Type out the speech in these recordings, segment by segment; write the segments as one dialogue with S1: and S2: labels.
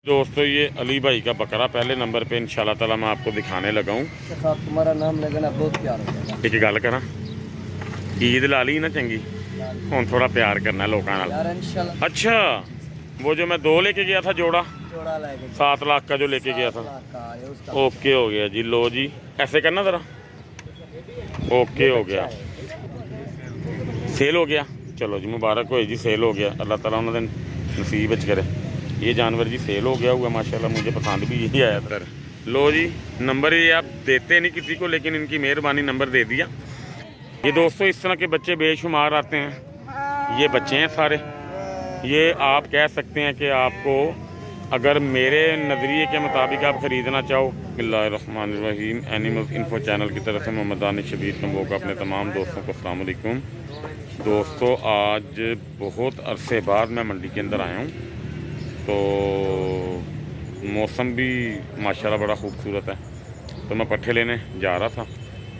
S1: दोस्तों ये अली भाई का बकरा पहले नंबर पे इंशाल्लाह ताला मैं आपको दिखाने लगा हूँ।
S2: तुम्हारा नाम लेना बहुत प्यार हो जाएगा।
S1: एक गल करा ईद ला ली ना चंगी हुन थोड़ा प्यार करना लोगों नाल।
S2: यार इंशाल्लाह।
S1: अच्छा वो जो मैं 2 लेके गया था जोड़ा
S2: जोड़ा लेके
S1: 7 लाख का जो लेके गया था ओके हो गया जी। लो जी ऐसे करना ज़रा ओके हो गया सेल हो गया। चलो जी मुबारक हो जी सेल हो गया। अल्लाह ताला उन्होंने नसीब विच करे। ये जानवर जी सेल हो गया हुआ माशाल्लाह मुझे पसंद भी यही आया सर। लो जी नंबर ये आप देते नहीं किसी को लेकिन इनकी मेहरबानी नंबर दे दिया। ये दोस्तों इस तरह के बच्चे बेशुमार आते हैं। ये बच्चे हैं सारे। ये आप कह सकते हैं कि आपको अगर मेरे नज़रिए के मुताबिक आप ख़रीदना चाहो बिस्मिल्लाहिर्रहमानिर्रहीम एनिमल इन्फो चैनल की तरफ से मोहम्मद दानिश शबीर कम्बो का अपने तमाम दोस्तों को अस्सलाम वालेकुम। दोस्तों आज बहुत अरसे बाद मैं मंडी के अंदर आया हूँ तो मौसम भी माशाल्लाह बड़ा खूबसूरत है। तो मैं पट्ठे लेने जा रहा था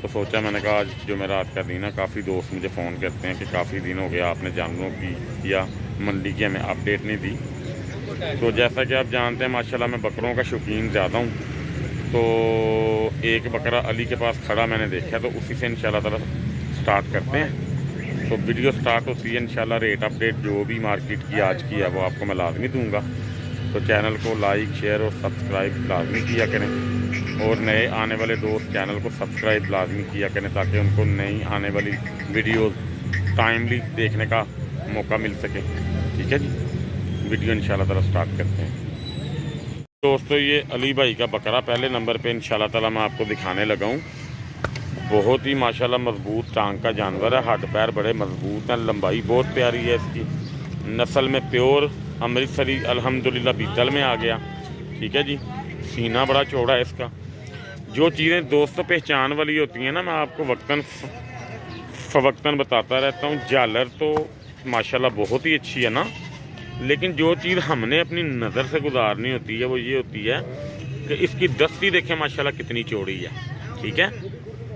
S1: तो सोचा मैंने कहा आज जो मेरा आज का दिन है काफ़ी दोस्त मुझे फ़ोन करते हैं कि काफ़ी दिन हो गया आपने जानवरों की या मंडी की हमें अपडेट नहीं दी। तो जैसा कि आप जानते हैं माशाल्लाह मैं बकरों का शौकीन ज़्यादा हूँ। तो एक बकरा अली के पास खड़ा मैंने देखा तो उसी से इंशाल्लाह ताला स्टार्ट करते हैं। तो वीडियो स्टार्ट होती है इंशाल्लाह रेट अपडेट जो भी मार्केट की आज की है वो आपको मैं लाजमी दूंगा। तो चैनल को लाइक शेयर और सब्सक्राइब लाजमी किया करें और नए आने वाले दोस्त चैनल को सब्सक्राइब लाजमी किया करें ताकि उनको नई आने वाली वीडियोस टाइमली देखने का मौका मिल सके। ठीक है जी वीडियो इंशाल्लाह ताला स्टार्ट करते हैं। दोस्तों ये अली भाई का बकरा पहले नंबर पे इंशाल्लाह ताला मैं आपको दिखाने लगा हूँ। बहुत ही माशाल्लाह मजबूत टांग का जानवर है। हड्ड पैर बड़े मजबूत हैं। लंबाई बहुत प्यारी है इसकी। नस्ल में प्योर अमृतसरी अल्हम्दुलिल्लाह बीतल में आ गया। ठीक है जी सीना बड़ा चौड़ा है इसका। जो चीज़ें दोस्तों पहचान वाली होती हैं ना मैं आपको वक्तन फवक्तन बताता रहता हूँ। झालर तो माशाल्लाह बहुत ही अच्छी है ना लेकिन जो चीज़ हमने अपनी नज़र से गुजारनी होती है वो ये होती है कि इसकी दस्ती देखें माशाल्लाह कितनी चौड़ी है। ठीक है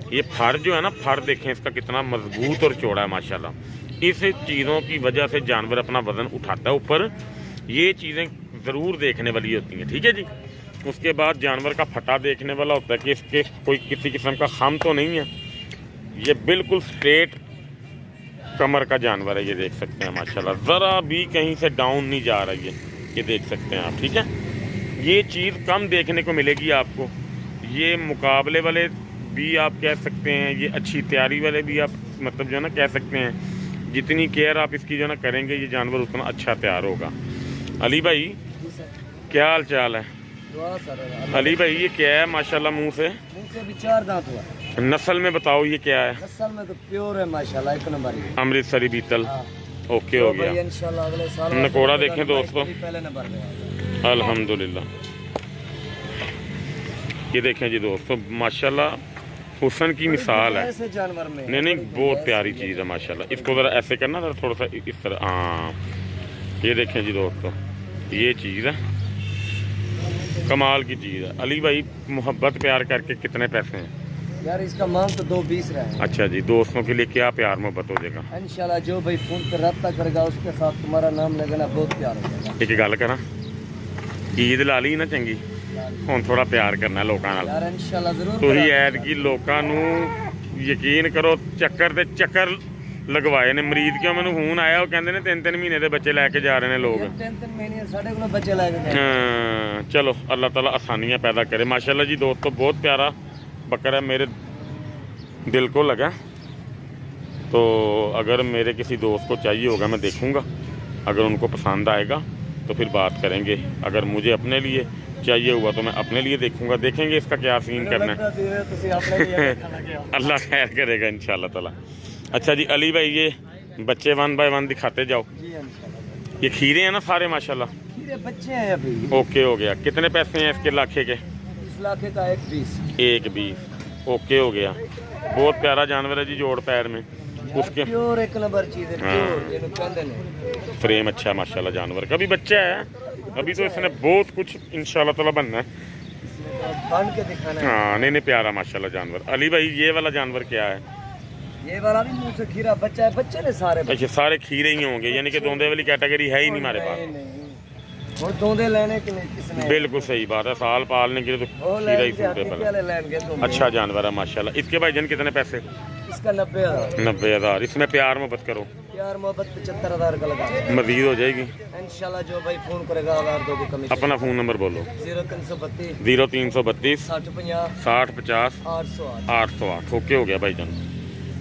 S1: ये फर जो है ना फर देखें इसका कितना मजबूत और चौड़ा है माशाल्लाह। इस चीज़ों की वजह से जानवर अपना वज़न उठाता है ऊपर। ये चीज़ें ज़रूर देखने वाली होती हैं। ठीक है जी उसके बाद जानवर का फटा देखने वाला होता है कि इसके कोई किसी किस्म का खम तो नहीं है। ये बिल्कुल स्ट्रेट कमर का जानवर है। ये देख सकते हैं माशाल्लाह ज़रा भी कहीं से डाउन नहीं जा रही है। ये देख सकते हैं आप। ठीक है ये चीज़ कम देखने को मिलेगी आपको। ये मुकाबले वाले भी आप कह सकते हैं ये अच्छी तैयारी वाले भी आप मतलब जो है ना कह सकते हैं। जितनी केयर आप इसकी जो है ना करेंगे ये जानवर उतना अच्छा तैयार होगा। अली भाई क्या हाल चाल है? अली भाई ये क्या है माशाल्लाह मुंह से
S2: भी 4 दांत हुआ।
S1: नस्ल में बताओ ये क्या है?
S2: नस्ल में तो प्योर है माशाल्लाह एक नंबर है।
S1: अमृतसरी बीतल।
S2: हाँ।
S1: ओके हो गया
S2: इंशाल्लाह अगले साल
S1: नकोड़ा देखें दोस्तों
S2: पहले नंबर पे
S1: अल्हम्दुलिल्लाह। ये देखें जी दोस्तों माशाल्लाह हुस्न की मिसाल है।
S2: ऐसे जानवर में
S1: नहीं बहुत प्यारी चीज़ है माशाल्लाह। इसको ज़रा ऐसे करना ज़रा थोड़ा सा इस तरह। हाँ ये देखें जी दोस्तों ये चीज़ है कमाल की चीज़ है। अली भाई मोहब्बत प्यार करके कितने पैसे हैं
S2: यार? इसका मांग तो 220 रहा है।
S1: अच्छा जी दोस्तों के लिए क्या प्यार मोहब्बत हो जाएगा
S2: इंशाल्लाह जो भाई फोन पर रब्ता करेगा उसके साथ तुम्हारा नाम लेना बहुत प्यार हो जाएगा।
S1: एक गल करा ईद ला ली ना चंगी हुन थोड़ा प्यार करना लोगों नाल।
S2: यार इंशाल्लाह जरूर।
S1: तुसीं ऐतकी लोकां नूं यकीन करो चक्कर ते चक्कर लगवाए ने। मरीज क्यों मैनूं फोन आया वो कहंदे ने 3-3 महीने दे बच्चे लैके जा रहे हैं लोग।
S2: 3-3 महीने साढ़े को बच्चे लैके गए।
S1: हाँ चलो अल्लाह ताला आसानियाँ पैदा करे माशाल्लाह जी। दोस्तों बहुत प्यारा बकरा मेरे दिल को लगा। तो अगर मेरे किसी दोस्त को चाहिए होगा मैं देखूँगा। अगर उनको पसंद आएगा तो फिर बात करेंगे। अगर मुझे अपने लिए चाहिए हुआ तो मैं अपने लिए देखूँगा। देखेंगे इसका क्या सीन करना है। अल्लाह खैर करेगा इंशाल्लाह ताला। अच्छा जी अली भाई ये बच्चे 1 बाय 1 दिखाते जाओ। ये खीरे हैं ना सारे माशाल्लाह?
S2: खीरे बच्चे हैं अभी।
S1: ओके हो गया। कितने पैसे हैं इसके लाखे के?
S2: इस लाखे का
S1: 120 ओके हो गया। बहुत प्यारा जानवर है जी जोड़ पैर में उसके
S2: प्योर एक नंबर चीज है।
S1: हाँ। फ्रेम अच्छा माशाल्लाह जानवर का भी बच्चा है अभी तो इसने बहुत कुछ इंशाल्लाह ताला बनना है
S2: बन के दिखाना है।
S1: हाँ नहीं प्यारा माशाल्लाह जानवर। अली भाई ये वाला जानवर क्या है?
S2: ये वाला भी मुंह से खीरा बच्चा है। बच्चे ने सारे
S1: अच्छा सारे खीरे ही होंगे यानी कि दोंदे वाली कैटेगरी है ही नहीं हमारे पास।
S2: और दोंदे लेने के लिए किसने
S1: बिल्कुल सही बात है, साल पालने के लिए तो
S2: वो
S1: खीरा ही
S2: लेंगे
S1: सूटेबल है।
S2: वाले लेंगे दोंदे।
S1: अच्छा जानवर है माशाल्लाह। इसके भाईजान कितने पैसे?
S2: इसका 90,000।
S1: 90,000। इसमें प्यार मोहब्बत करो,
S2: यार मोहब्बत 75,000 का लगा
S1: मजीद हो जाएगी
S2: इंशाल्लाह। जो भाई फोन करेगा 1000 दो की कमीशन।
S1: अपना फ़ोन नंबर बोलो।
S2: 0332
S1: 0332
S2: 60 50
S1: 60 50
S2: 808।
S1: 808। ओके हो गया भाईजान।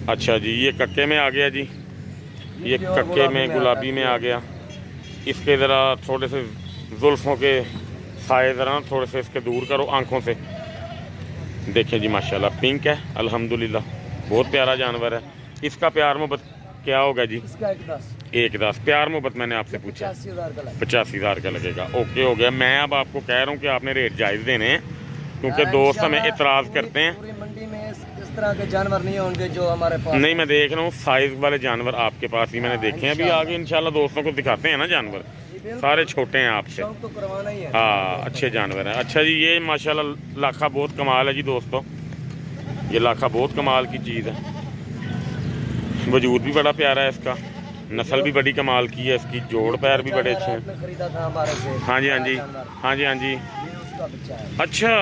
S1: अच्छा जी, ये कक्के में आ गया जी, ये
S2: प्योर
S1: कक्के में
S2: आता
S1: गुलाबी
S2: है।
S1: में आ गया। इसके ज़रा थोड़े से जुल्फ़ों के साए ज़रा थोड़े से इसके दूर करो आंखों से। देखें जी माशाल्लाह पिंक है अल्हम्दुलिल्लाह, बहुत प्यारा जानवर है। इसका प्यार मोहब्बत क्या होगा जी?
S2: इसका 110
S1: 110। प्यार मोहब्बत मैंने आपसे पूछा
S2: 85,000 का लगा।
S1: 85,000 का लगेगा। ओके हो गया। मैं अब आपको कह रहा हूँ कि आपने रेट जायज़ देने हैं, क्योंकि
S2: यार,
S1: दोस्त हमें
S2: इंशाल्लाह
S1: इतराज़ करते हैं।
S2: पूरी मंडी में इस तरह के जानवर नहीं होंगे जो हमारे पास।
S1: नहीं, मैं देख रहा हूँ साइज़ वाले जानवर आपके पास ही मैंने देखे हैं। अभी आगे इंशाल्लाह दोस्तों को दिखाते हैं ना जानवर, सारे छोटे हैं आपसे।
S2: शौक तो करवाना ही है।
S1: हाँ, अच्छे जानवर हैं। अच्छा जी, ये माशाल्लाह लाखा बहुत कमाल है जी दोस्तों, ये लाखा बहुत कमाल की चीज़ है। वजूद भी बड़ा प्यारा है इसका, नस्ल भी बड़ी कमाल की है इसकी, जोड़ पैर भी बड़े अच्छे हैं।
S2: आपने खरीदा था हमारे से।
S1: हाँ जी, हाँ जी, हाँ जी, हाँ जी।
S2: ये उसका बच्चा है।
S1: अच्छा,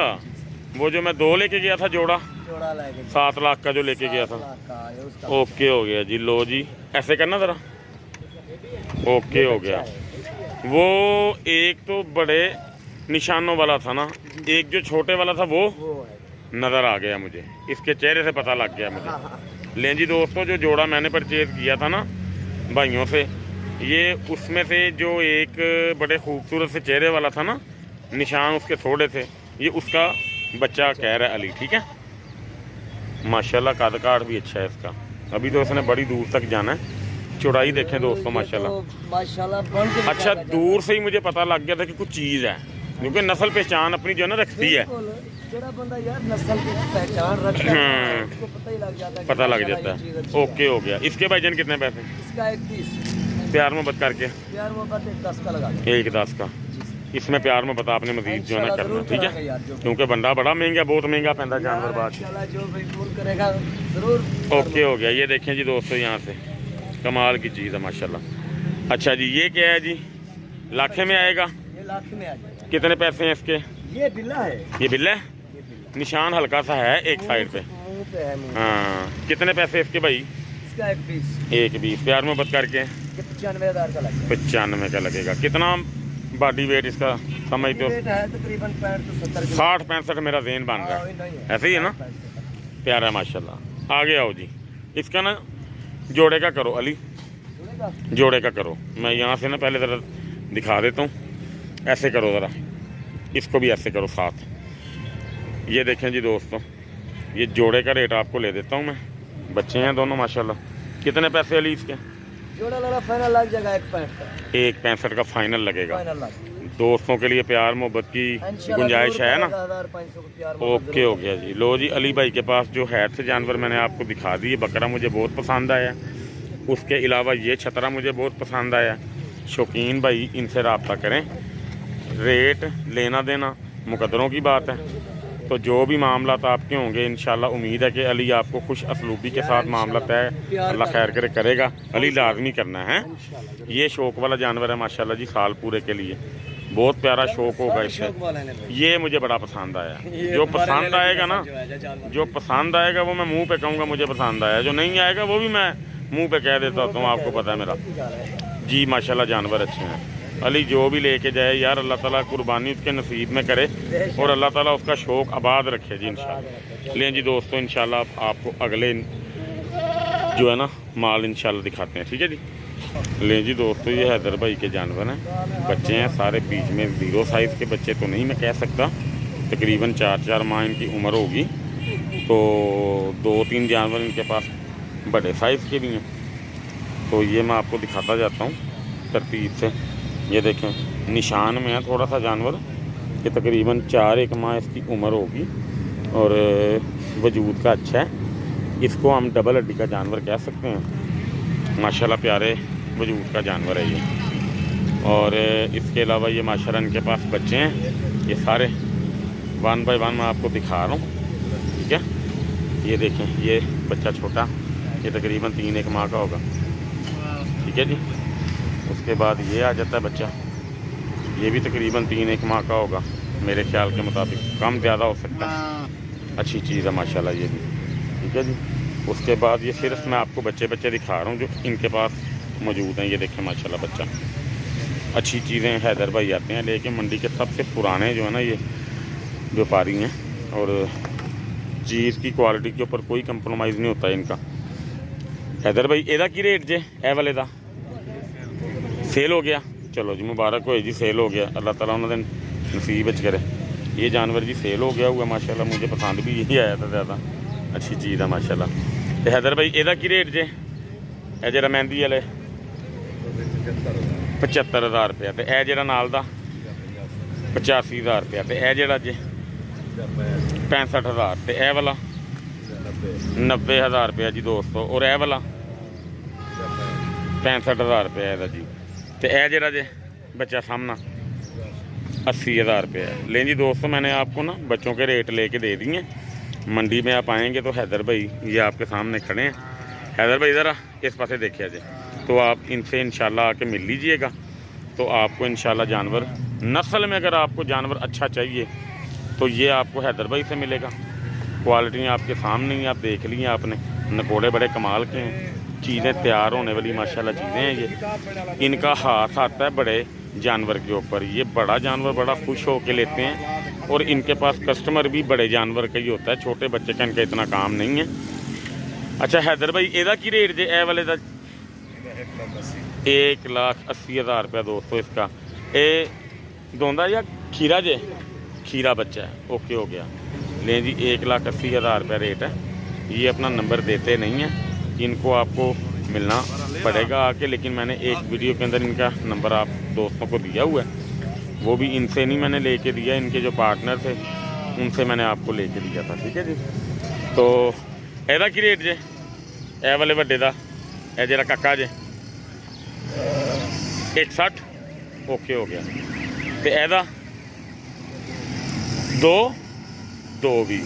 S1: वो जो मैं 2 लेके गया था जोड़ा,
S2: जोड़ा लाएगा
S1: 7 लाख का जो लेके गया था।
S2: 7 लाख का है उसका।
S1: ओके हो गया जी। लो जी, ऐसे करना ज़रा। ओके हो गया। वो एक तो बड़े निशानों वाला था ना, एक जो छोटे वाला था वो
S2: वो है।
S1: नज़र आ गया मुझे, इसके चेहरे से पता लग गया मुझे।
S2: हाँ, हाँ।
S1: लें जी दोस्तों, जो जोड़ा मैंने परचेज़ किया था ना भाइयों से, ये उसमें से जो एक बड़े खूबसूरत से चेहरे वाला था ना, निशान उसके थोड़े थे, ये उसका बच्चा कह रहा है अली। ठीक है, माशाल्लाह कद काठ भी अच्छा है इसका। अभी तो इसने बड़ी दूर तक जाना है। चौड़ाई देखें दोस्तों
S2: ये
S1: माशाल्लाह।
S2: तो माशाल्लाह बन के
S1: अच्छा,
S2: निकाला
S1: दूर से ही मुझे पता लग गया था कि कुछ चीज़ है, क्योंकि नस्ल पहचान अपनी जो है ना रखती है।
S2: बिल्कुल। जेड़ा बंदा यार नस्ल की पहचान रखता है
S1: हम्म।
S2: उसको पता ही लग जाता है कि
S1: पता लग
S2: माशाल्लाह
S1: जाता
S2: ये चीज़
S1: है।
S2: अच्छी है।
S1: ओके हो गया। इसके भाईजान कितने पैसे?
S2: इसका 31
S1: प्यार मोहब्बत करके
S2: प्यार मोहब्बत 10 का लगा दो।
S1: 110 का। इसमें प्यार मोहब्बत आपने मजीद जो है ना करना, ठीक
S2: करांगे
S1: है,
S2: यार, जो
S1: क्योंकि बंदा बड़ा महंगा, बहुत महंगा पैदा जानवर बात।
S2: इंशाल्लाह जो भाई फोन करेगा जरूर।
S1: ओके हो गया। ये देखें जी दोस्तों, यहाँ से कमाल की चीज़ है माशाल्लाह। अच्छा जी, ये क्या है जी? लाखे में आएगा?
S2: ये लाख में आ जाएगा।
S1: कितने पैसे हैं इसके?
S2: ये बिल्ला है।
S1: ये बिल्ला है,
S2: ये बिल्ला
S1: निशान हल्का सा है एक साइड पे।
S2: मुंह पे है मुंह।
S1: हाँ, कितने पैसे इसके भाई?
S2: इसका 21
S1: 120। प्यार मोहब्बत करके
S2: ये 95,000 का लगेगा।
S1: 95 का लगेगा। कितना बॉडी वेट इसका समझते हो?
S2: रेट है तकरीबन 65 से 70 किलो।
S1: 60-65 मेरा जेन बन रहा
S2: हाँ,
S1: है,
S2: नहीं है।
S1: ऐसे ही है ना?
S2: 65 से 70।
S1: प्यारा है माशाल्लाह। आगे आओ जी, इसका ना जोड़े का करो अली,
S2: सुनेगा?
S1: जोड़े का करो। मैं यहाँ से ना पहले ज़रा दिखा देता हूँ, ऐसे करो ज़रा, इसको भी ऐसे करो साथ। ये देखें जी दोस्तों, ये जोड़े का रेट आपको ले देता हूँ मैं। बच्चे हैं दोनों माशाल्लाह। कितने पैसे अली इसके?
S2: जोड़ा लड़ा फाइनल लग जाएगा 165 का।
S1: 165 का फाइनल लगेगा।
S2: फाइनल लग
S1: दोस्तों के लिए प्यार मोहब्बत की गुंजाइश है ना?
S2: 1500 को प्यार मोहब्बत
S1: ओके हो गया जी। लो जी, अली भाई के पास जो हैत से जानवर मैंने आपको दिखा दिए, बकरा मुझे बहुत पसंद आया, उसके अलावा ये छतरा मुझे बहुत पसंद आया। शौकीन भाई इनसे रब्ता करें, रेट लेना देना मुकद्दरों की बात है। तो जो भी मामला आपके होंगे इंशाल्लाह उम्मीद है कि अली आपको खुश असलूबी के साथ मामला तय अल्लाह खैर करे करेगा। अली लाजमी करना है।
S2: इंशाल्लाह।
S1: ये शौक वाला जानवर है माशाल्लाह जी, साल पूरे के लिए बहुत प्यारा शौक होगा इससे।
S2: शौक वाले ने भाई।
S1: ये मुझे बड़ा पसंद आया।
S2: ये
S1: जो
S2: तुम्हारे
S1: पसंद
S2: लेने
S1: आएगा
S2: की
S1: ना,
S2: जो है, जानवर।
S1: जो पसंद आएगा वो मैं मुंह पे कहूँगा मुझे पसंद आया, जो नहीं आएगा वो भी मैं मुंह पे कह देता हूँ, आपको पता है मेरा जी। माशाल्लाह जानवर अच्छे हैं। अली जो भी लेके जाए यार, अल्लाह ताला कुर्बानी उसके नसीब में करे और अल्लाह ताला उसका शौक आबाद रखे जी इंशाल्लाह। लें जी दोस्तों, इंशाल्लाह आपको अगले जो है ना माल इंशाल्लाह दिखाते हैं, ठीक है जी। लें जी दोस्तों, ये हैदर भाई के जानवर हैं, बच्चे हैं सारे, बीच में 0 साइज़ के बच्चे तो नहीं मैं कह सकता, तकरीबन 4-4 माह इनकी उम्र होगी। तो 2-3 जानवर इनके पास बड़े साइज़ के भी हैं, तो ये मैं आपको दिखाता जाता हूँ तरतीब से। ये देखें निशान में है थोड़ा सा जानवर, कि तकरीबन 4-1 माह इसकी उम्र होगी और वजूद का अच्छा है। इसको हम डबल हड्डी का जानवर कह सकते हैं। माशाल्लाह प्यारे वजूद का जानवर है ये। और इसके अलावा ये माशाल्लाह इनके पास बच्चे हैं, ये सारे 1 बाय 1 मैं आपको दिखा रहा हूँ, ठीक है। ये देखें, ये बच्चा छोटा, ये तकरीबन 3-1 माह का होगा, ठीक है जी। उसके बाद ये आ जाता है बच्चा, ये भी तकरीबन 3-1 माह का होगा मेरे ख्याल के मुताबिक, कम ज़्यादा हो सकता है। अच्छी चीज़ है माशाल्लाह ये भी, ठीक है जी। उसके बाद ये सिर्फ मैं आपको बच्चे दिखा रहा हूँ जो इनके पास मौजूद हैं। ये देखें माशाल्लाह बच्चा, अच्छी चीज़ें हैदर भाई आते हैं लेकिन मंडी के सबसे पुराने जो है ना ये व्यापारी हैं, और चीज़ की क्वालिटी के ऊपर कोई कंप्रोमाइज़ नहीं होता है इनका। हैदर भाई एदा की रेट जे ए वाले दा सेल हो गया, चलो जी मुबारक हो जी, सेल हो गया, अल्लाह ताला उन्होंने नसीब च करे। ये जानवर जी सेल हो गया हुआ माशाल्लाह, मुझे पसंद भी यही आया था ज़्यादा, अच्छी चीज़ है माशाल्लाह। तो हैदर भाई एदा की रेट जे ए जरा मेहंदी वाले 75,000 रुपया, तो ए जरा नाल दा 85,000 रुपया, तो ए जरा जे 65,000, तो ए वाला 90,000 रुपया जी दोस्तों, और ए वाला 65,000 रुपया है जी। तो ए जरा जे बच्चा सामना 80,000 रुपया है। लें जी दोस्तों, मैंने आपको ना बच्चों के रेट लेके दे दिए। मंडी में आप आएंगे तो हैदर भाई ये आपके सामने खड़े हैं। हैदर भाई ज़रा इस पासे देखिए जी, तो आप इनसे इंशाल्लाह आके मिल लीजिएगा, तो आपको इंशाल्लाह जानवर नस्ल में अगर आपको जानवर अच्छा चाहिए तो ये आपको हैदर भाई से मिलेगा। क्वालिटी आपके सामने ही आप देख ली आपने, नकोड़े बड़े कमाल के हैं, चीज़ें तैयार होने वाली माशाल्लाह चीज़ें हैं ये। इनका हाथ आता है बड़े जानवर के ऊपर, ये बड़ा जानवर बड़ा खुश होकर लेते हैं, और इनके पास कस्टमर भी बड़े जानवर का ही होता है, छोटे बच्चे का इनका इतना काम नहीं है। अच्छा हैदर भाई एदा की रेट जे ए वाले दा 1,80,000 रुपया दोस्तों इसका। ए दोंदा या खीरा जे, खीरा बच्चा है, ओके हो गया। लें जी 1,80,000 रुपया रेट है। ये अपना नंबर देते नहीं है, इनको आपको मिलना पड़ेगा आके, लेकिन मैंने एक वीडियो के अंदर इनका नंबर आप दोस्तों को दिया हुआ है, वो भी इनसे नहीं मैंने लेके दिया, इनके जो पार्टनर थे उनसे मैंने आपको लेके दिया था, ठीक है जी। तो एदा की रेट जे ए वाले वड्डे दा ए जरा काका जे 160 ओके हो गया। तो एदा 2 भी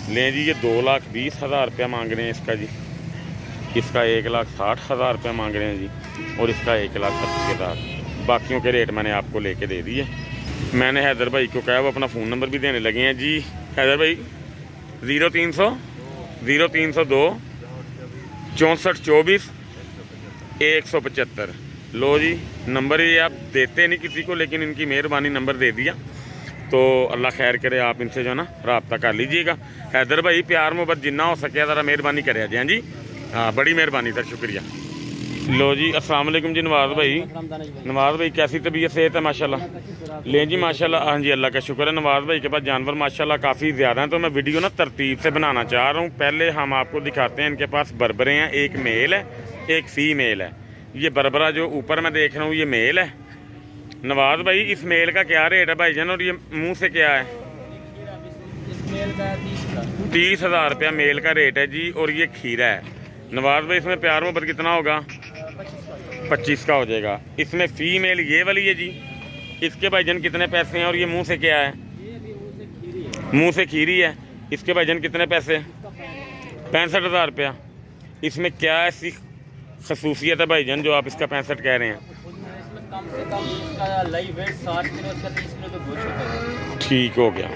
S1: लें जी, ये 2,20,000 रुपया मांग रहे हैं इसका जी, इसका 1,60,000 रुपया मांग रहे हैं जी, और इसका 1,80,000। बाकियों के रेट मैंने आपको लेके दे दिए। मैंने हैदर भाई को कहा वो अपना फ़ोन नंबर भी देने लगे हैं जी। हैदर भाई 0300 0302 64 24 175। लो जी नंबर ये आप देते नहीं किसी को, लेकिन इनकी मेहरबानी नंबर दे दिया, तो अल्लाह खैर करे, आप इनसे जो है ना रब्ता कर लीजिएगा। हैदर भाई प्यार मोहब्बत जिन्ना हो सके ज़रा मेहरबानी करे जी। हाँ जी, हाँ बड़ी मेहरबानी सर, शुक्रिया। लो जी अस्सलाम वालेकुम जी नवाज़ भाई। नवाज़ भाई कैसी तबीयत सेहत है माशाल्लाह? लें जी माशाल्लाह, हाँ जी अल्लाह का शुक्र है। नवाज़ भाई के पास जानवर माशाल्लाह काफ़ी ज़्यादा हैं, तो मैं वीडियो ना तरतीब से बनाना चाह रहा हूँ। पहले हम आपको दिखाते हैं, इनके पास बरबरे हैं, एक मेल है एक फीमेल है। ये बरबरा जो ऊपर मैं देख रहा हूँ ये मेल है। नवाज़ भाई इस मेल का क्या रेट है भाईजान, और ये मुँह से क्या है? 30,000 रुपया मेल का रेट है जी, और ये खीरा है। नवाज़ भाई इसमें प्यार मोहब्बत कितना होगा? 25 का हो जाएगा। इसमें फीमेल ये वाली है जी, इसके भाईजान कितने पैसे हैं, और ये मुंह से क्या है? मुंह से खीरी है। इसके भाईजान कितने पैसे? 65,000 रुपया। इसमें क्या ऐसी खसूसियत है भाईजान जो आप इसका 65 कह रहे हैं?
S2: कम से कम इसका लाइव वेट 60 किलो, इसका 30 किलो तो गोश्त होता है।
S1: ठीक हो गया।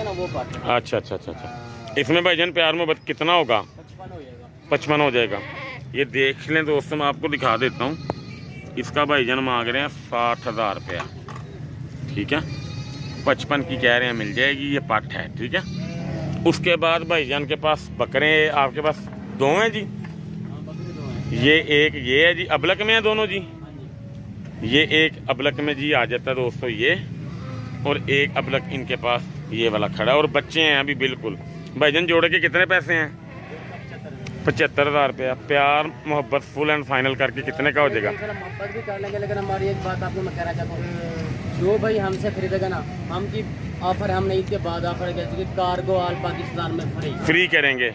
S2: वो
S1: अच्छा अच्छा अच्छा अच्छा। इसमें भाईजान प्यार मोहब्बत कितना होगा? 55 हो जाएगा। ये देख लें दोस्तों, मैं आपको दिखा देता हूँ। इसका भाईजान मांग रहे हैं 60,000 रुपया, ठीक है। 55 की कह रहे हैं, मिल जाएगी। ये पट है, ठीक है। उसके बाद भाईजान के पास बकरे आपके पास 2 हैं जी। ये एक ये है जी, अबलक में है दोनों जी। ये एक अबलक में जी आ जाता है दोस्तों ये, और एक अबलक इनके पास ये वाला खड़ा है, और बच्चे हैं अभी बिल्कुल। भाईजान जोड़े के कितने पैसे हैं? 75,000 रुपया। प्यार मोहब्बत फुल एंड फाइनल करके कितने का हो जाएगा?
S2: मोहब्बत भी कर लेंगे, लेकिन हमारी एक बात आपको मैं कहना चाहता हूँ, जो भाई हमसे खरीदेगा ना, हम की ऑफर हमने इसके बाद ऑफर किया कि कार्गो ऑल पाकिस्तान में फ्री
S1: करेंगे।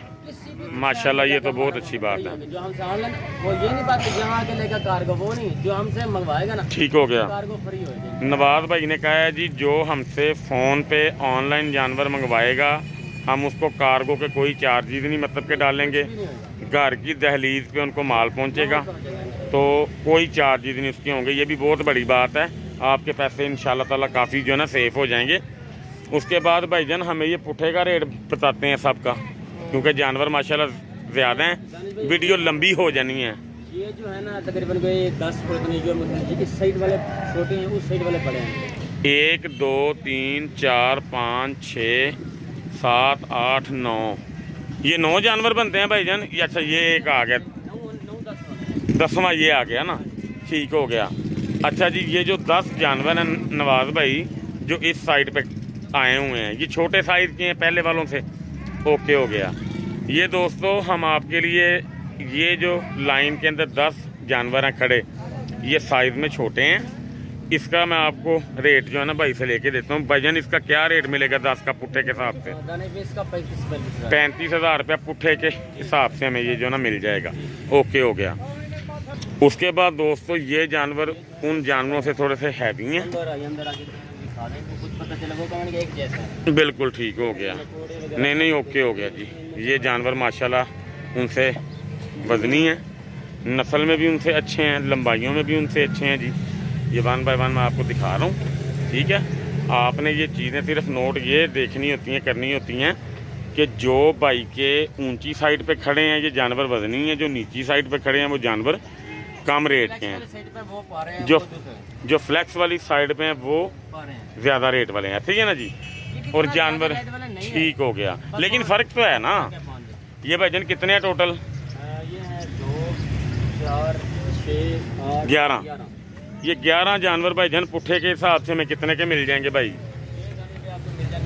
S1: माशाल्लाह ये तो बहुत अच्छी बात है।
S2: जो हमसे ऑनलाइन वो ये नहीं बात जहाँ आके लेगा कार्गो, वो नहीं, जो हमसे मंगवाएगा ना,
S1: ठीक हो गया,
S2: कार्गो फ्री हो जाएगी।
S1: नवाज भाई ने कहा है जी, जो हमसे फ़ोन पे ऑनलाइन जानवर मंगवाएगा हम उसको कार्गो के कोई चार्जेस नहीं मतलब के डालेंगे, घर की दहलीज पे उनको माल पहुंचेगा, तो कोई चार्जेस नहीं उसके होंगे। ये भी बहुत बड़ी बात है। आपके पैसे इंशाल्लाह ताला काफ़ी जो है ना सेफ़ हो जाएंगे। उसके बाद भाईजान हमें ये पुट्ठे का रेट बताते हैं सबका, क्योंकि जानवर माशाल्लाह ज़्यादा हैं, वीडियो लंबी हो जानी है।
S2: ये जो है ना तकरीबन कोई 10 फुट जो मतलब इस साइड वाले छोटे हैं, उस साइड वाले बड़े हैं।
S1: 1 2 3 4 5 6 7 8 9, ये 9 जानवर बनते हैं भाईजान। ये अच्छा ये एक आ गया, 10वां ये आ गया ना, ठीक हो गया। अच्छा जी, ये जो 10 जानवर हैं नवाज भाई जो इस साइड पे आए हुए हैं, ये छोटे साइज़ के हैं पहले वालों से, ओके हो गया। ये दोस्तों हम आपके लिए ये जो लाइन के अंदर 10 जानवर हैं खड़े, ये साइज़ में छोटे हैं। इसका मैं आपको रेट जो है ना भाई से लेके देता हूँ। भाईजान इसका क्या रेट मिलेगा 10 का पुट्ठे के हिसाब से? 35,000 रुपया पुट्ठे के हिसाब से हमें ये जो ना मिल जाएगा, ओके हो गया। उसके बाद दोस्तों ये जानवर उन जानवरों से थोड़े से हैवी हैं, बिल्कुल ठीक हो गया। नहीं ओके हो गया जी। ये जानवर माशाल्लाह उनसे वजनी है, नस्ल में भी उनसे अच्छे हैं, लंबाइयों में भी उनसे अच्छे हैं जी। ये 1 बाय 1 मैं आपको दिखा रहा हूँ, ठीक है। आपने ये चीज़ें सिर्फ नोट ये देखनी होती हैं, करनी होती हैं कि जो भाई के ऊंची साइड पे खड़े हैं ये जानवर वजनी है, जो नीची साइड पे खड़े हैं वो जानवर कम रेट के हैं, जो फ्लैक्स वाली साइड पे हैं वो ज़्यादा रेट वाले हैं, ठीक है ना जी। और जानवर ठीक हो गया, लेकिन फ़र्क तो है ना। ये भाईजान कितने हैं टोटल?
S2: ये है 2 4 6 8
S1: 11। ये 11 जानवर भाईजान पुट्ठे के हिसाब से हमें कितने के मिल जाएंगे भाई?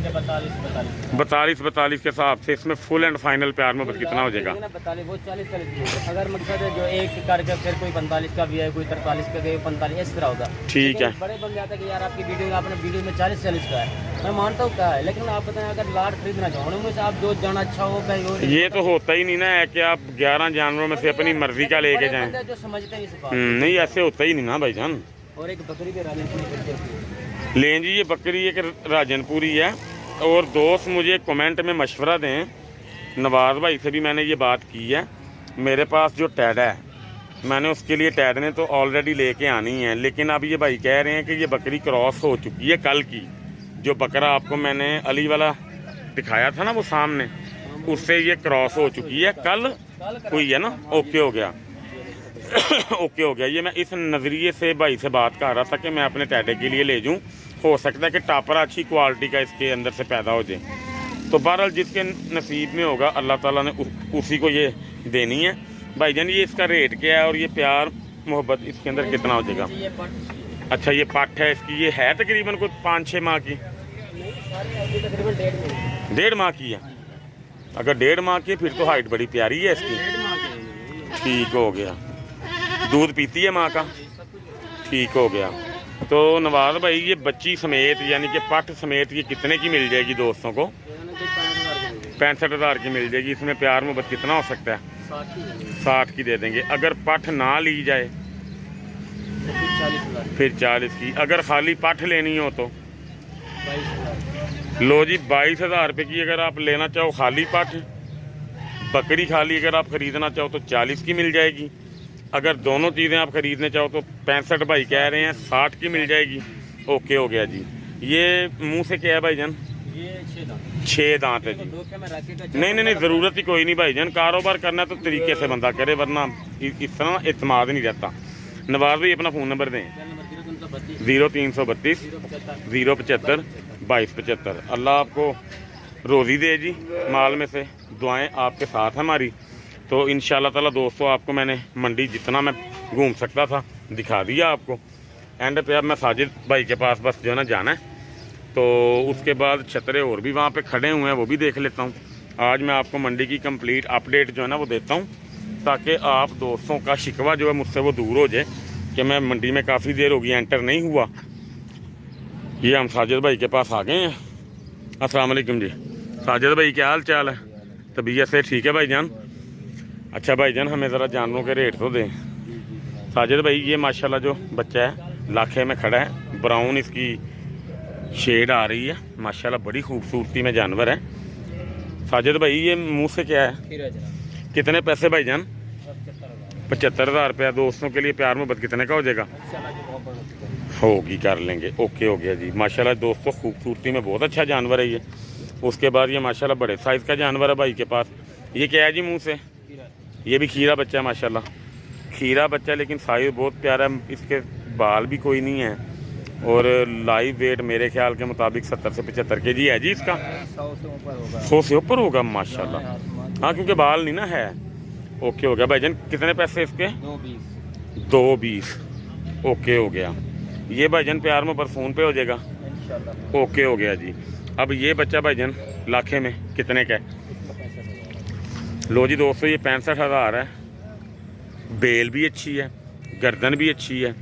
S1: 42 के हिसाब से। इसमें फुल एंड फाइनल प्यार मोहब्बत कितना हो जाएगा?
S2: 40 अगर मकसद है जो एक करके फिर कोई 45 का भी है, कोई 43 का, कोई 45, इस तरह होगा,
S1: ठीक है।
S2: बड़े बन जाते हैं कि यार आपकी आपने वीडियो में 40 का है, मैं मानता हूँ क्या है, लेकिन आप बताएं अगर लाट खरीदना चाहो उनमें से आप जो जाना अच्छा हो कहीं और, ये
S1: तो होता ही नहीं ना है कि आप 11 जानवरों में से अपनी मर्जी का लेके जाएं,
S2: जो समझते हैं
S1: नहीं ऐसे होता ही नहीं ना भाईजान।
S2: और एक बकरी के
S1: लें जी, ये बकरी एक राजनपुरी है। और दोस्त मुझे कमेंट में मशवरा दें, नवाज भाई से भी मैंने ये बात की है, मेरे पास जो टैड है मैंने उसके लिए टैड ने तो ऑलरेडी लेके आनी है, लेकिन अब ये भाई कह रहे हैं कि ये बकरी क्रॉस हो चुकी है। कल की जो बकरा आपको मैंने अली वाला दिखाया था ना वो सामने, उससे ये क्रॉस हो चुकी है, कल हुई है ना, ओके हो गया। ओके हो गया। ये मैं इस नज़रिए से भाई से बात कर रहा था कि मैं अपने टैडे के लिए ले जाऊँ, हो सकता है कि टापरा अच्छी क्वालिटी का इसके अंदर से पैदा हो जाए। तो बहरहाल जिसके नसीब में होगा अल्लाह ताला ने उसी को ये देनी है। भाईजान ये इसका रेट क्या है और ये प्यार मोहब्बत इसके अंदर कितना हो जाएगा? अच्छा ये पाठ है इसकी, ये है तकरीबन कोई 5-6 माह की, 1.5 माह की है। अगर 1.5 माह की फिर तो हाइट बड़ी प्यारी है इसकी, ठीक हो गया। दूध पीती है माँ का, ठीक हो गया। तो नवाज भाई ये बच्ची समेत यानी कि पट समेत ये कितने की मिल जाएगी दोस्तों को? 65,000 की मिल जाएगी। इसमें प्यार मोहब्बत कितना हो सकता है? 60 की दे देंगे। अगर पट ना ली जाए फिर 40 की। अगर खाली पट लेनी हो तो लो जी 22,000 रुपये की अगर आप लेना चाहो खाली पट, बकरी खाली अगर आप ख़रीदना चाहो तो 40 की मिल जाएगी। अगर दोनों चीज़ें आप ख़रीदने चाहो तो 65 भाई कह रहे हैं 60 की मिल जाएगी। ओके हो गया जी। ये मुंह से क्या है भाईजान?
S2: ये
S1: 6 दांत है जी। नहीं ज़रूरत ही कोई नहीं भाईजान, कारोबार करना तो तरीके से बंदा करे, वरना इस तरह इत्मीनान नहीं रहता। नवाज भाई अपना फ़ोन नंबर दें। 0332 075 2275। अल्लाह आपको रोज़ी दे जी माल में से, दुआएं आपके साथ हैं हमारी। तो इंशाल्लाह ताला दोस्तों आपको मैंने मंडी जितना मैं घूम सकता था दिखा दिया आपको। एंड पे अब मैं साजिद भाई के पास बस जो है ना जाना है, तो उसके बाद छतरे और भी वहाँ पे खड़े हुए हैं वो भी देख लेता हूँ। आज मैं आपको मंडी की कंप्लीट अपडेट जो है ना वो देता हूँ, ताकि आप दोस्तों का शिकवा जो है मुझसे वो दूर हो जाए कि मैं मंडी में काफ़ी देर हो गई एंटर नहीं हुआ। ये हम साजिद भाई के पास आ गए हैं। अस्सलाम वालेकुम जी। साजिद भाई क्या हाल चाल है? तबीयत से ठीक है भाईजान? अच्छा भाईजान हमें ज़रा जानवरों के रेट तो दें। साजिद भाई ये माशाल्लाह जो बच्चा है लाखे में खड़ा है, ब्राउन इसकी शेड आ रही है, माशाल्लाह बड़ी खूबसूरती में जानवर है। साजिद भाई ये मुँह से क्या है? कितने पैसे भाईजान? 75,000 रुपया। दोस्तों के लिए प्यार मोहब्बत कितने का हो जाएगा? होगी, कर लेंगे। ओके हो गया जी। माशाल्लाह दोस्तों खूबसूरती में बहुत अच्छा जानवर है ये। उसके बाद ये माशाल्लाह बड़े साइज़ का जानवर है भाई के पास। ये क्या है जी मुंह से? ये भी खीरा बच्चा है माशाल्लाह, खीरा बच्चा, लेकिन साइज़ बहुत प्यारा है। इसके बाल भी कोई नहीं है और लाइव वेट मेरे ख्याल के मुताबिक 70 से 75 kg है जी इसका।
S2: 100 से ऊपर होगा।
S1: 100 से ऊपर होगा माशाल्लाह। हाँ क्योंकि बाल नहीं ना है। ओके हो गया भाईजान। कितने पैसे इसके?
S2: 220
S1: 220। ओके हो गया। ये भाईजान प्यार में फ़ोन पे हो जाएगा।
S2: इंशाल्लाह।
S1: ओके हो गया जी। अब ये बच्चा भाईजान लाखे में कितने का है? लो जी दोस्तों ये 65,000 है। बेल भी अच्छी है, गर्दन भी अच्छी है,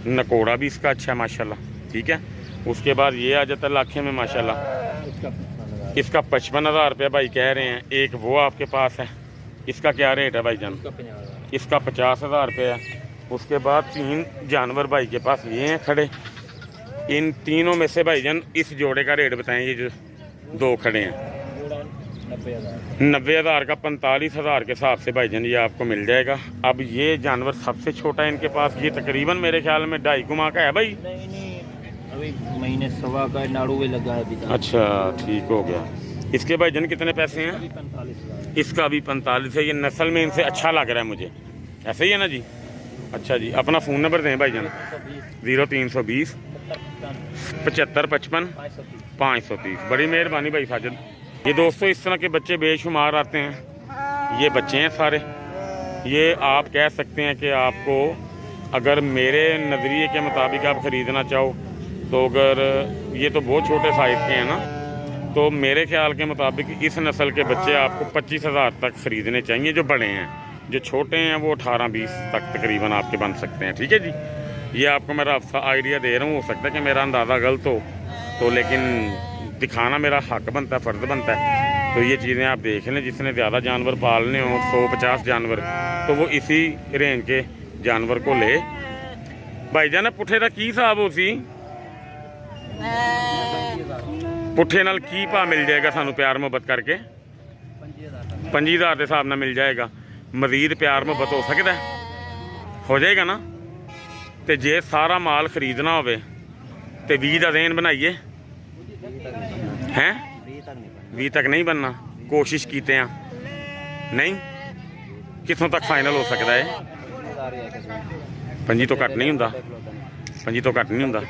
S1: नकोड़ा भी इसका अच्छा है माशाल्लाह। ठीक है। उसके बाद ये आ जाता है लाखे में माशाल्लाह। इसका 55,000 रुपया भाई कह रहे हैं। एक वो आपके पास है, इसका क्या रेट है भाईजान? इसका 50,000 रुपया है। उसके बाद 3 जानवर भाई के पास ये हैं खड़े। इन तीनों में से भाईजान इस जोड़े का रेट बताएं। ये जो 2 खड़े हैं 90,000 का 45,000 के हिसाब से भाईजान ये आपको मिल जाएगा। अब ये जानवर सबसे छोटा है इनके पास। ये तकरीबन मेरे ख्याल में 2.5 माह का है भाई।
S2: नहीं अभी महीने सवा का नाड़ू में लगा है अभी तक।
S1: अच्छा ठीक हो गया। इसके भाईजान कितने पैसे हैं?
S2: 45,000।
S1: इसका भी 45 है। ये नस्ल में इनसे अच्छा लग रहा है मुझे। ऐसे ही है ना जी? अच्छा जी। अपना फ़ोन नंबर दें भाईजान। 0320 75 55 530। बड़ी मेहरबानी भाई साजिद। ये दोस्तों इस तरह के बच्चे बेशुमार आते हैं। ये बच्चे हैं सारे। ये आप कह सकते हैं कि आपको अगर मेरे नज़रिए के मुताबिक आप ख़रीदना चाहो तो अगर ये तो बहुत छोटे साइज़ के हैं ना, तो मेरे ख्याल के मुताबिक इस नस्ल के बच्चे आपको 25,000 तक ख़रीदने चाहिए जो बड़े हैं। जो छोटे हैं वो 18-20 तक तकरीबन आपके बन सकते हैं। ठीक है जी। ये आपको मेरा आइडिया दे रहा हूँ। हो सकता है कि मेरा अंदाज़ा गलत हो तो, लेकिन दिखाना मेरा हक बनता है, फ़र्ज़ बनता है। तो ये चीज़ें आप देख लें। जिसने ज़्यादा जानवर पालने हो 150 जानवर तो वो इसी रेंज के जानवर को ले। भाईजान पुट्ठे का की हिसाब हो सी? पुट्ठे नाल की भाव मिल जाएगा सानू प्यार मुहब्बत करके? 25,000 के हिसाब नाल मिल जाएगा। मज़ीद प्यार मुहब्बत हो सकता है? हो जाएगा ना? तो जे सारा माल खरीदना हो तो 20 का देन बनाइए हैं? 20 तक नहीं बनना। कोशिश कीते हैं नहीं? कितों तक फाइनल हो सकता है? 25 तो घट नहीं होंदा। 25 तो घट नहीं होंदा।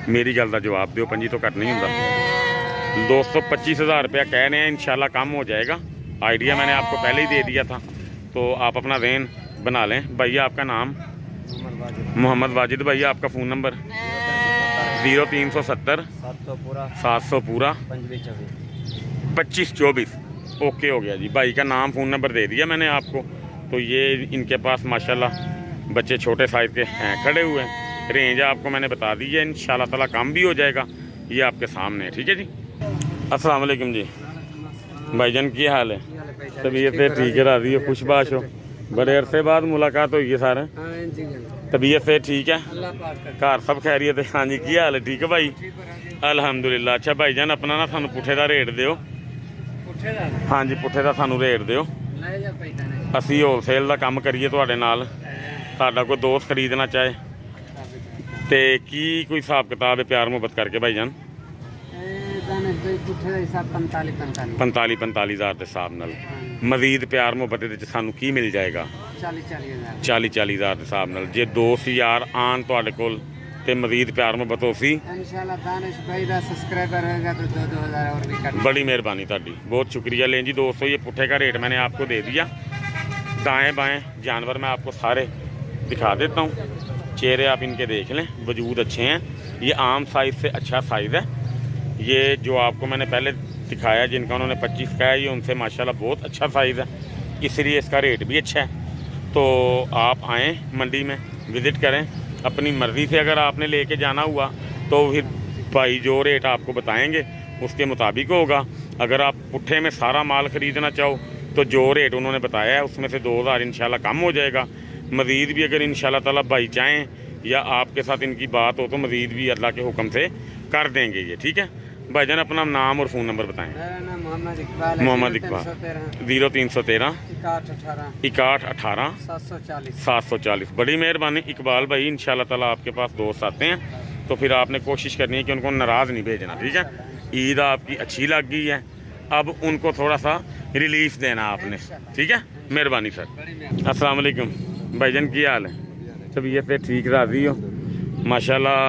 S1: मेरी गल का जवाब दो। 25 तो घट नहीं होंदा। 225,000 रुपया कह रहे हैं। इंशाल्लाह कम हो जाएगा। आइडिया मैंने आपको पहले ही दे दिया था तो आप अपना देन बना लें। भैया आपका नाम? मोहम्मद वाजिद। भैया आपका फ़ोन नंबर? 0370 700 पूरा 2524। ओके हो गया जी। भाई का नाम फ़ोन नंबर दे दिया मैंने आपको। तो ये इनके पास माशाल्लाह बच्चे छोटे साइज़ के हैं खड़े हुए हैं। रेंज आपको मैंने बता दी है। इंशाल्लाह ताला कम भी हो जाएगा। ये आपके सामने है। ठीक है जी। अस्सलाम वालेकुम जी। भाईजान की हाल है? तबीयत से ठीक है? राजी हो? खुशबाश हो? बड़े अरसे बाद मुलाकात हुई है सारे। तबीयत से ठीक है? घर सब खैरियत है? हाँ जी। की हाल है? ठीक है भाई अल्हम्दुलिल्लाह। अच्छा भाईजान अपना ना सानू पुट्ठे का रेट दिओ। हाँ जी पुट्ठे का सानू रेट दिओ। असी होलसेल का काम करिए तुहाडे नाल। साडा कोई दोस्त खरीदना चाहे तो की कोई हिसाब किताब है प्यार मुहब्बत करके भाईजान? 45,000 के हिसाब नाल। मजीद प्यार मुहब्बत सानू की मिल जाएगा? 40,000 के हिसाब नाल। जे दोस्त यार आन तुहाडे कोल ते मजीद प्यार मुहब्बत हो सी
S2: इंशाल्लाह। दानिश भाई दा सब्सक्राइबर होगा तो 2-2000 और भी कर।
S1: बड़ी मेहरबानी ताड़ी, बहुत शुक्रिया। लें जी दोस्तों ये पुट्ठे का रेट मैंने आपको दे दिया। दाएँ बाएँ जानवर मैं आपको सारे दिखा देता हूँ। चेहरे आप इनके देख लें, वजूद अच्छे हैं। ये आम साइज़ से अच्छा साइज़ है। ये जो आपको मैंने पहले दिखाया जिनका उन्होंने 25 का है, ये उनसे माशाल्लाह बहुत अच्छा साइज़ है, इसलिए इसका रेट भी अच्छा है। तो आप आएँ मंडी में विज़िट करें अपनी मर्ज़ी से। अगर आपने लेके जाना हुआ तो फिर भाई जो रेट आपको बताएंगे उसके मुताबिक होगा। अगर आप पुट्ठे में सारा माल ख़रीदना चाहो तो जो रेट उन्होंने बताया है उसमें से 2,000 इंशाल्लाह कम हो जाएगा। मज़ीद भी अगर इंशाल्लाह ताला भाई चाहें या आपके साथ इनकी बात हो तो मज़ीद भी अल्लाह के हुक्म से कर देंगे ये। ठीक है। भाईजान अपना नाम और फ़ोन नंबर बताएं।
S2: मेरा नाम मोहम्मद इकबाल है।
S1: मोहम्मद इकबाल 0313 61 18 740। बड़ी मेहरबानी इकबाल भाई, इंशाल्लाह ताला आपके पास दोस्त आते हैं तो फिर आपने कोशिश करनी है कि उनको नाराज़ नहीं भेजना, ठीक है। ईद आपकी अच्छी लग गई है, अब उनको थोड़ा सा रिलीफ देना आपने, ठीक है। मेहरबानी सर। अस्सलाम वालेकुम भाईजान, की हाल है? तबीयत पे ठीक, राजी हो? माशाल्लाह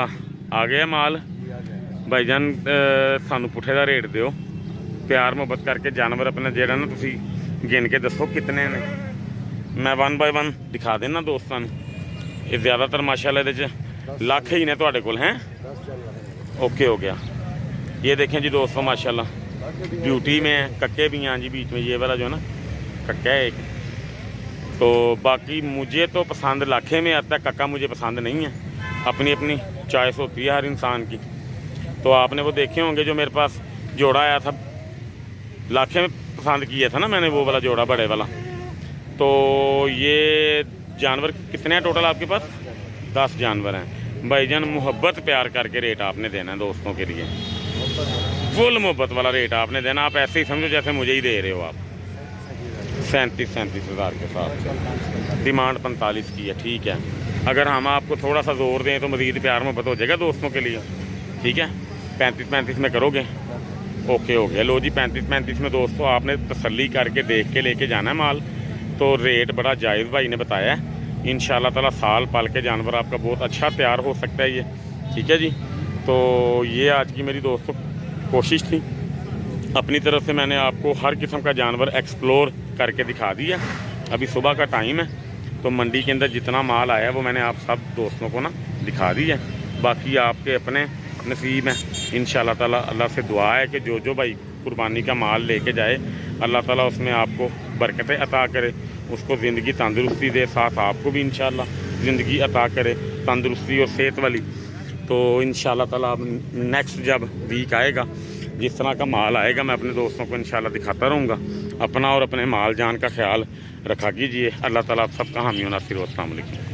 S1: आ गया माल। भाईजान सानू पुठे का रेट दिओ, प्यार मुहब्बत करके जानवर अपने जेड़ा ना तुसी गिन के दसो कितने ने, मैं 1 बाय 1 दिखा देना दोस्तों। ये ज़्यादातर माशाल्लाह ये लाख ही ने तुहाडे कोल हैं। ओके हो गया। ये देखें जी दोस्तों माशाल्लाह ब्यूटी में है, कक्के भी हैं जी बीच में, ये वाला जो है ना कक्का है एक। तो बाकी मुझे तो पसंद लाखे में आता है, कक्का मुझे पसंद नहीं है। अपनी अपनी चॉइस होती है हर इंसान की। तो आपने वो देखे होंगे जो मेरे पास जोड़ा आया था, लाखे में पसंद किया था ना मैंने, वो वाला जोड़ा बड़े वाला। तो ये जानवर कितने हैं टोटल आपके पास? 10 जानवर हैं। भाईजान मोहब्बत प्यार करके रेट आपने देना है दोस्तों के लिए, फुल मोहब्बत वाला रेट आपने देना। आप ऐसे ही समझो जैसे मुझे ही दे रहे हो आप। 37 हज़ार के साथ डिमांड 45 की है, ठीक है। अगर हम आपको थोड़ा सा जोर दें तो मज़ीद प्यार मोहब्बत हो जाएगा दोस्तों के लिए, ठीक है। 35 में करोगे? ओके हो गया। लो जी 35 में दोस्तों आपने तसल्ली करके देख के लेके जाना है माल। तो रेट बड़ा जायज़ भाई ने बताया है। इंशाल्लाह ताला साल पाल के जानवर आपका बहुत अच्छा तैयार हो सकता है ये, ठीक है जी। तो ये आज की मेरी दोस्तों कोशिश थी, अपनी तरफ से मैंने आपको हर किस्म का जानवर एक्सप्लोर करके दिखा दिया। अभी सुबह का टाइम है तो मंडी के अंदर जितना माल आया वो मैंने आप सब दोस्तों को ना दिखा दिया। बाकी आपके अपने नसीब है। इंशाल्लाह ताला अल्लाह से दुआ है कि जो भाई कुर्बानी का माल लेके जाए अल्लाह ताला उसमें आपको बरकतें अता करे, उसको ज़िंदगी तंदुरुस्ती दे, साथ आपको भी इंशाल्लाह ज़िंदगी अता करे तंदुरुस्ती और सेहत वाली। तो इंशाल्लाह ताला अब नेक्स्ट जब वीक आएगा, जिस तरह का माल आएगा मैं अपने दोस्तों को इंशाल्लाह दिखाता रहूँगा। अपना और अपने माल जान का ख्याल रखा कीजिए। अल्लाह ताला आप सबका हामी नासिर। अस्सलाम वालेकुम।